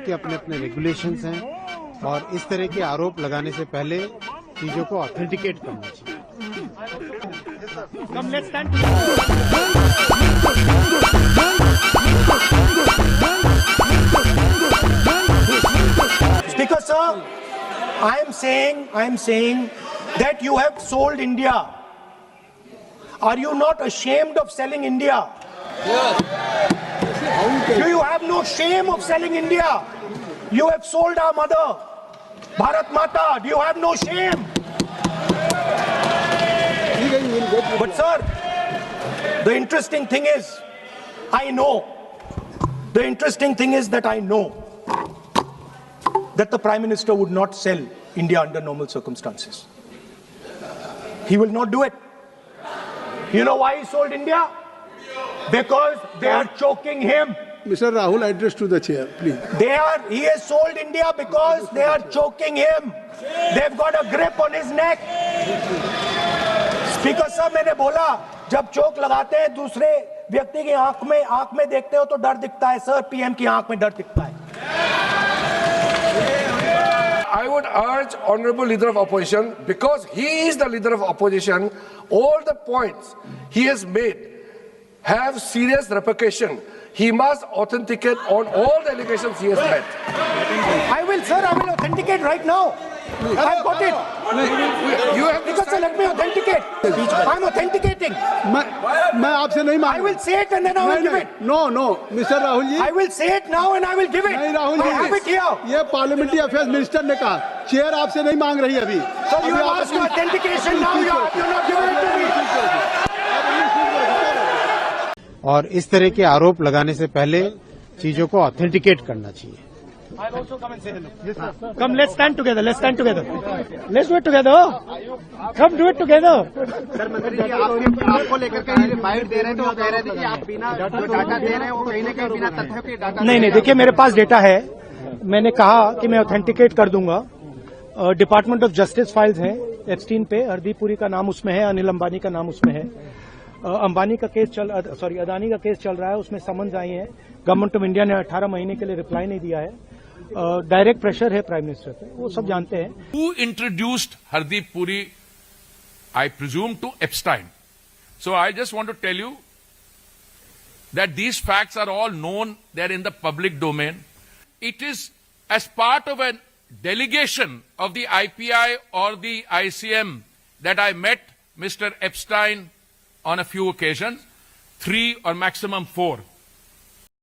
के अपने अपने रेगुलेशंस हैं और इस तरह के आरोप लगाने से पहले चीजों को ऑथेंटिकेट करना चाहिए। Speaker sir, I am saying that you have sold India. Are you not ashamed of selling India? Do you have no shame of selling India? You have sold our mother, Bharat Mata. Do you have no shame? But sir, the interesting thing is, I know that the Prime Minister would not sell India under normal circumstances. He will not do it. You know why he sold India? Because they are choking him. Mr. Rahul, address to the chair, please. He has sold India because they are choking him. They've got a grip on his neck. Speaker साहब, मैंने बोला जब चोक लगाते हैं दूसरे व्यक्ति की आंख में देखते हो तो डर दिखता है सर, पीएम की आंख में डर दिखता है। I would urge Honorable Leader of Opposition, because he is the Leader of Opposition, all the points he has made have serious repercussion. He must authenticate on all the allegations he has made. I will authenticate right now. I've got it. You have to Because let me authenticate. I'm authenticating. मैं आपसे नहीं मांग I will say it and then I will give it. No mister Rahul ji, I will say it now and I will give it. नहीं Rahul ji, I have it here. ये parliamentary affairs minister ने कहा, chair आपसे नहीं मांग रही अभी। So you have asked for authentication now, you're not giving it to me. और इस तरह के आरोप लगाने से पहले चीजों को ऑथेंटिकेट करना चाहिए। I'll also come and say hello. Yes, sir. Come, let's stand together. Let's do it together. Come do it together. Sir मंत्री जी, आपको लेकर के बाइट दे रहे थे, वो कह रहे थे कि आप बिना जो डाटा दे रहे हैं वो कहीं ना कहीं बिना तथ्यों के डाटा। नहीं, देखिए मेरे पास डेटा है। मैंने कहा कि मैं ऑथेंटिकेट कर दूंगा। डिपार्टमेंट ऑफ जस्टिस फाइल्स हैं एप्स्टीन पे, हरदीप पुरी का नाम उसमें है, अनिल अंबानी का नाम उसमें है। अदानी का केस चल रहा है, उसमें समन्स आई है। गवर्नमेंट ऑफ इंडिया ने 18 महीने के लिए रिप्लाई नहीं दिया है। डायरेक्ट प्रेशर है प्राइम मिनिस्टर पे, वो सब जानते हैं। Who introduced Hardeep Puri, I presume, to Epstein? So I just want to tell you that these facts are all known, they're in the public domain. It is as part of a delegation of the IPI or the ICM that I met Mr. Epstein on a few occasions, 3 or maximum 4.